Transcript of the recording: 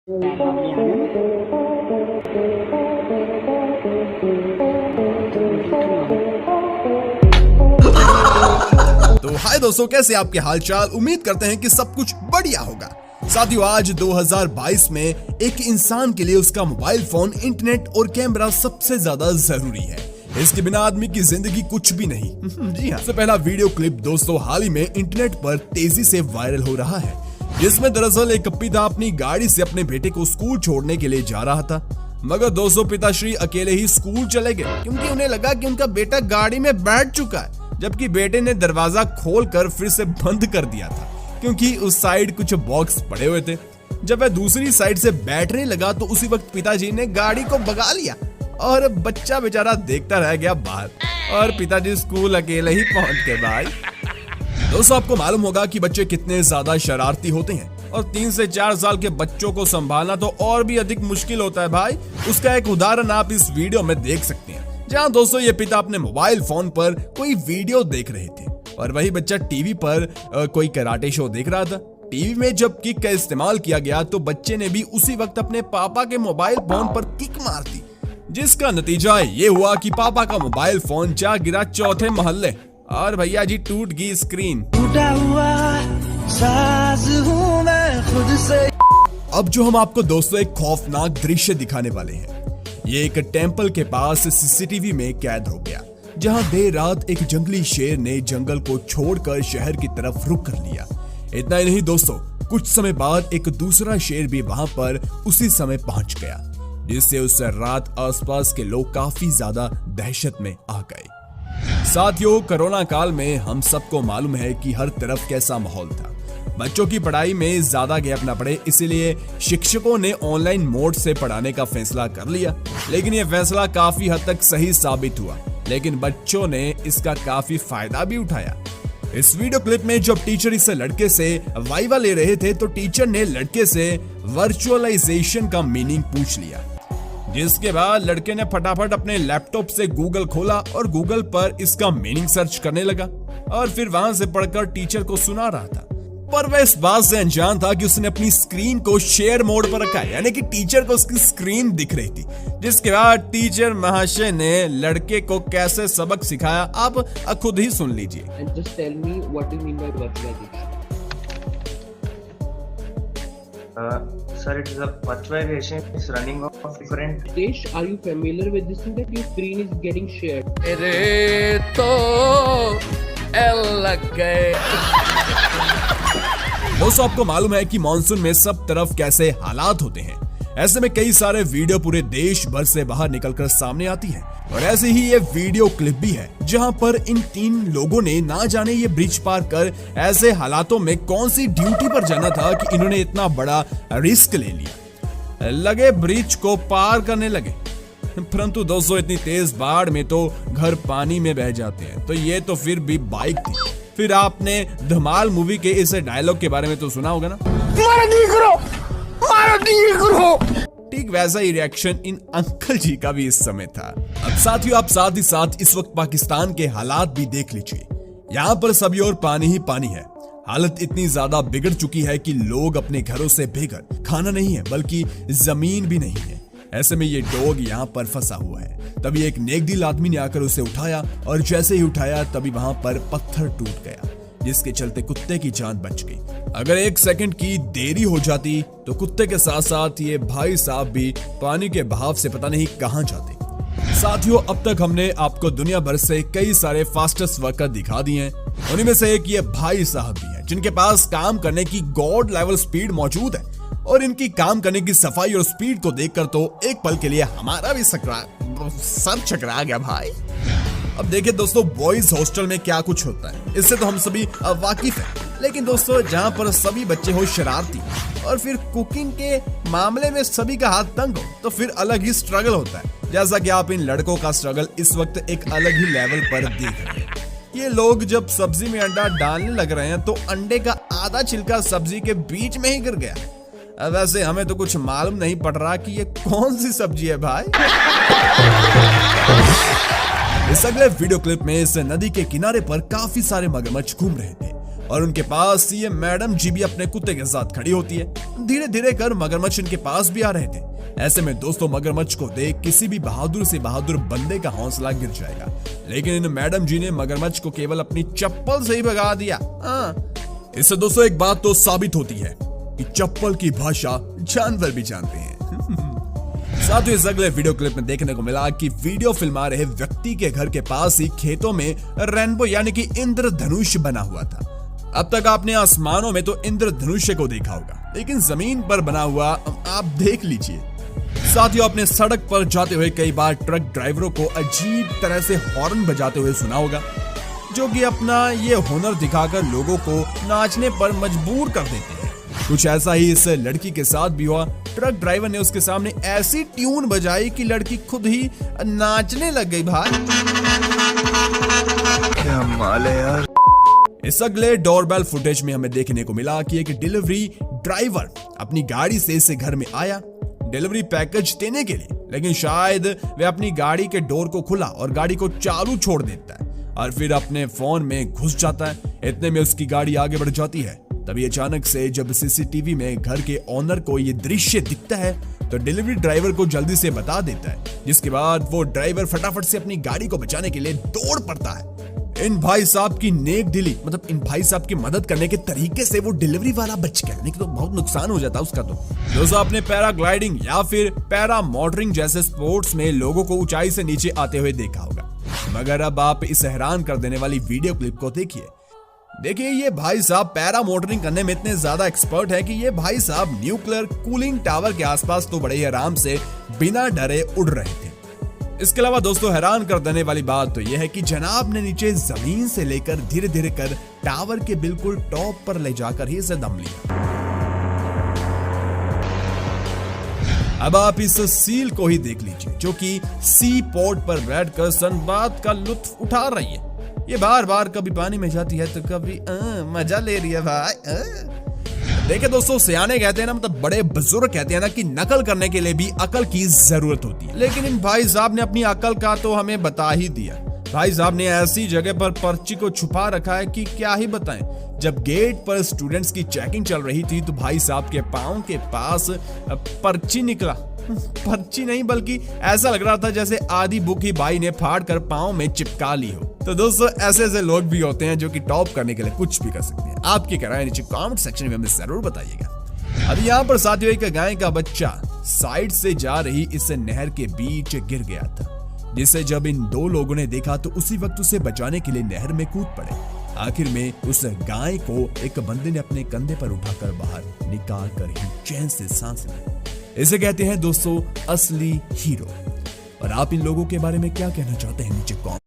तो हाय दोस्तों, कैसे आपके हालचाल। उम्मीद करते हैं कि सब कुछ बढ़िया होगा। साथियों, आज 2022 में एक इंसान के लिए उसका मोबाइल फोन, इंटरनेट और कैमरा सबसे ज्यादा जरूरी है। इसके बिना आदमी की जिंदगी कुछ भी नहीं। जी हाँ। सबसे पहला वीडियो क्लिप दोस्तों हाल ही में इंटरनेट पर तेजी से वायरल हो रहा है, जिसमें दरअसल एक पिता अपनी गाड़ी से अपने बेटे को स्कूल छोड़ने के लिए जा रहा था। मगर दोस्तों पिताश्री अकेले ही स्कूल चले गए, क्योंकि उन्हें लगा कि उनका बेटा गाड़ी में बैठ चुका है, जबकि बेटे ने दरवाजा खोलकर फिर से बंद कर दिया था, क्योंकि उस साइड कुछ बॉक्स पड़े हुए थे। जब वह दूसरी साइड से बैठने लगा तो उसी वक्त पिताजी ने गाड़ी को भगा लिया और बच्चा बेचारा देखता रह गया बाहर, और पिताजी स्कूल अकेले ही पहुंच गए। भाई दोस्तों, आपको मालूम होगा कि बच्चे कितने ज्यादा शरारती होते हैं, और 3 से 4 साल के बच्चों को संभालना तो और भी अधिक मुश्किल होता है भाई। उसका एक उदाहरण आप इस वीडियो में देख सकते हैं, जहां दोस्तों ये पिता अपने मोबाइल फोन पर कोई वीडियो देख रहे थे और वही बच्चा टीवी पर कोई कराटे शो देख रहा था। टीवी में जब किक का इस्तेमाल किया गया तो बच्चे ने भी उसी वक्त अपने पापा के मोबाइल फोन पर किक मार दी, जिसका नतीजा ये हुआ कि पापा का मोबाइल फोन जा गिरा चौथे मोहल्ले, और भैया जी टूट गई स्क्रीन। टूटा हुआ साज हूं मैं खुद से। अब जो हम आपको दोस्तों एक खौफनाक दृश्य दिखाने वाले हैं, ये एक टेंपल के पास सीसीटीवी में कैद हो गया, जहां देर रात एक जंगली शेर ने जंगल को छोड़कर शहर की तरफ रुख कर लिया। इतना ही नहीं दोस्तों, कुछ समय बाद एक दूसरा शेर भी वहां पर उसी समय पहुंच गया, जिससे उस रात आसपास के लोग काफी ज्यादा दहशत में आ गए। साथियों, कोरोना काल में हम सबको मालूम है कि हर तरफ कैसा माहौल था। बच्चों की पढ़ाई में ज्यादा गैप न पड़े, इसलिए शिक्षकों ने ऑनलाइन मोड से पढ़ाने का फैसला कर लिया। लेकिन यह फैसला काफी हद तक सही साबित हुआ, लेकिन बच्चों ने इसका काफी फायदा भी उठाया। इस वीडियो क्लिप में जब टीचर इस लड़के से वाइवा ले रहे थे तो टीचर ने लड़के से वर्चुअलाइजेशन का मीनिंग पूछ लिया, जिसके बाद लड़के ने फटाफट अपने लैपटॉप से गूगल खोला और गूगल पर इसका मीनिंग सर्च करने लगा, और फिर वहां से पढ़कर टीचर को सुना रहा था। पर वह इस बात से अनजान था कि उसने अपनी स्क्रीन को शेयर मोड पर रखा है, यानी कि टीचर को उसकी स्क्रीन दिख रही थी। जिसके बाद टीचर महाशय ने लड़के को कैसे सबक सिखाया, आप खुद ही सुन लीजिए। Sir, it is a virtualization is running off different. Desh, are you familiar with this thing that your screen is getting shared? तेरे तो एल लग गए। दोस्तों, आपको मालूम है कि मॉनसून में सब तरफ कैसे हालात होते हैं। ऐसे में कई सारे वीडियो पूरे देश भर से बाहर निकलकर सामने आती है, और ऐसे ही ये वीडियो क्लिप भी है, जहां पर इन 3 लोगों ने ना जाने ये ब्रिज पार कर ऐसे हालातों में कौन सी ड्यूटी पर जाना था कि इन्होंने इतना बड़ा रिस्क ले लिया। लगे ब्रिज को पार करने लगे, परंतु दोस्तों इतनी तेज बाढ़ में तो घर पानी में बह जाते हैं, तो ये तो फिर भी बाइक थी। फिर आपने धमाल मूवी के इस डायलॉग के बारे में तो सुना होगा ना, ठीक वैसा ही रिएक्शन इन अंकल जी का भी इस समय था। अब साथियों, आप साथ ही साथ इस वक्त पाकिस्तान के हालात भी देख लीजिए। यहाँ पर सभी और पानी ही पानी है। हालत इतनी ज्यादा बिगड़ चुकी है कि लोग अपने घरों से बेघर, खाना नहीं है बल्कि जमीन भी नहीं है। ऐसे में ये डॉग यहाँ पर फंसा हुआ है। तभी एक नेकदिल आदमी ने आकर उसे उठाया, और जैसे ही उठाया तभी वहां पर पत्थर टूट गया, जिसके चलते कुत्ते की जान बच गई। अगर 1 सेकंड की देरी हो जाती तो कुत्ते के साथ साथ ये भाई साहब भी पानी के बहाव से पता नहीं कहां जाते। साथियों, अब तक हमने आपको दुनिया भर से कई सारे फास्टेस्ट वर्कर दिखा दिए हैं। उन्हीं में से एक ये भाई साहब भी हैं, जिनके पास काम करने की गॉड लेवल स्पीड मौजूद है, और इनकी काम करने की सफाई और स्पीड को देखकर तो एक पल के लिए हमारा भी सर चकरा गया भाई। अब देखिए दोस्तों, बॉयज हॉस्टल में क्या कुछ होता है इससे तो हम सभी वाकिफ हैं, लेकिन दोस्तों जहां पर सभी बच्चे हो शरारती और फिर कुकिंग के मामले में सभी का हाथ तंग हो, तो फिर अलग ही स्ट्रगल होता है। जैसा कि आप इन लड़कों का स्ट्रगल इस वक्त एक अलग ही लेवल पर देख रहे हैं। ये लोग जब सब्जी में अंडा डालने लग रहे हैं तो अंडे का आधा छिलका सब्जी के बीच में ही गिर गया। वैसे हमें तो कुछ मालूम नहीं पड़ रहा कि ये कौन सी सब्जी है भाई। इस अगले वीडियो क्लिप में इस नदी के किनारे पर काफी सारे मगरमच्छ घूम रहे थे, और उनके पास ये मैडम जी भी अपने कुत्ते के साथ खड़ी होती है। धीरे धीरे कर मगरमच्छ इनके पास भी आ रहे थे। ऐसे में दोस्तों मगरमच्छ को देख किसी भी बहादुर से बहादुर बंदे का हौसला गिर जाएगा, लेकिन इन मैडम जी ने मगरमच्छ को केवल अपनी चप्पल से ही भगा दिया। इससे दोस्तों एक बात तो साबित होती है कि चप्पल की भाषा जानवर भी जानते हैं। साथ ही इस अगले वीडियो क्लिप में देखने को मिला कि वीडियो फिल्मा रहे व्यक्ति के घर के पास ही खेतों में रेनबो यानी कि इंद्रधनुष बना हुआ था। अब तक आपने आसमानों में तो इंद्रधनुष को देखा होगा, लेकिन जमीन पर बना हुआ आप देख लीजिए। साथियों, अपने सड़क पर जाते हुए कई बार ट्रक ड्राइवरों को अजीब तरह से हॉर्न बजाते हुए सुना होगा, जो कि अपना ये हुनर दिखाकर लोगों को नाचने पर मजबूर कर देते हैं। कुछ ऐसा ही इस लड़की के साथ भी हुआ। ट्रक ड्राइवर ने उसके सामने ऐसी ट्यून बजाई कि लड़की खुद ही नाचने लग गई। भाई क्या माल है यार। इस अगले डोरबेल फुटेज में हमें देखने को मिला कि एक डिलीवरी ड्राइवर अपनी गाड़ी से इस घर में आया डिलीवरी पैकेज देने के लिए, लेकिन शायद वह अपनी गाड़ी के डोर को खुला और गाड़ी को चालू छोड़ देता है और फिर अपने फोन में घुस जाता है। इतने में उसकी गाड़ी आगे बढ़ जाती है। तभी अचानक से जब सीसीटीवी में घर के ओनर को ये दृश्य दिखता है तो डिलीवरी ड्राइवर को जल्दी से बता देता है, जिसके बाद वो ड्राइवर फटाफट से अपनी गाड़ी को बचाने के लिए दौड़ पड़ता है। इन भाई साहब की नेक दिली, मतलब इन भाई साहब की मदद करने के तरीके से वो डिलीवरी वाला बच गया, नहीं तो बहुत नुकसान हो जाता उसका। तो दोस्तों, आपने पैराग्लाइडिंग या फिर पैरा मोटरिंग जैसे स्पोर्ट्स में लोगों को ऊंचाई से नीचे आते हुए देखा होगा, मगर अब आप इस हैरान कर देने वाली वीडियो क्लिप को देखिए। ये भाई साहब पैरा मोटरिंग करने में इतने ज्यादा एक्सपर्ट है कि ये भाई साहब न्यूक्लियर कूलिंग टावर के आसपास तो बड़े ही आराम से बिना डरे उड़ रहे थे। इसके अलावा दोस्तों हैरान कर देने वाली बात तो यह है कि जनाब ने नीचे जमीन से लेकर धीरे धीरे कर टावर के बिल्कुल टॉप पर ले जाकर ही इसे दम लिया। अब आप इस सील को ही देख लीजिए, जो कि सी पोर्ट पर बैठकर सनबात का लुत्फ उठा रही है। ये बार बार कभी पानी में जाती है तो कभी मजा ले रही है भाई। देखिए दोस्तों, सियाने कहते हैं ना, मतलब बड़े बुजुर्ग कहते हैं ना कि नकल करने के लिए भी अकल की जरूरत होती है, लेकिन इन भाई साहब ने अपनी अकल का तो हमें बता ही दिया। भाई साहब ने ऐसी जगह पर पर्ची को छुपा रखा है कि क्या ही बताएं। जब गेट पर स्टूडेंट्स की चेकिंग चल रही थी तो भाई साहब के पाँव के पास पर्ची निकला। पर्ची नहीं, बल्कि ऐसा लग रहा था जैसे आधी बुक ही भाई ने फाड़ कर पाँव में चिपका ली हो। तो दोस्तों, ऐसे ऐसे लोग भी होते हैं जो कि टॉप करने के लिए कुछ भी कर सकते हैं। आपकी क्या राय नीचे कमेंट सेक्शन में हमें जरूर बताइएगा। अब यहाँ पर साथियों एक गाय का बच्चा साइड से जा रही इस नहर के बीच गिर गया था, जिसे जब इन दो लोगों ने देखा तो उसी वक्त उसे बचाने के लिए नहर में कूद पड़े। आखिर में उस गाय को एक बंदे ने अपने कंधे पर उठाकर बाहर निकाल कर ही चैन से सांस ली। इसे कहते हैं दोस्तों असली हीरो। और आप इन लोगों के बारे में क्या कहना चाहते हैं नीचे कमेंट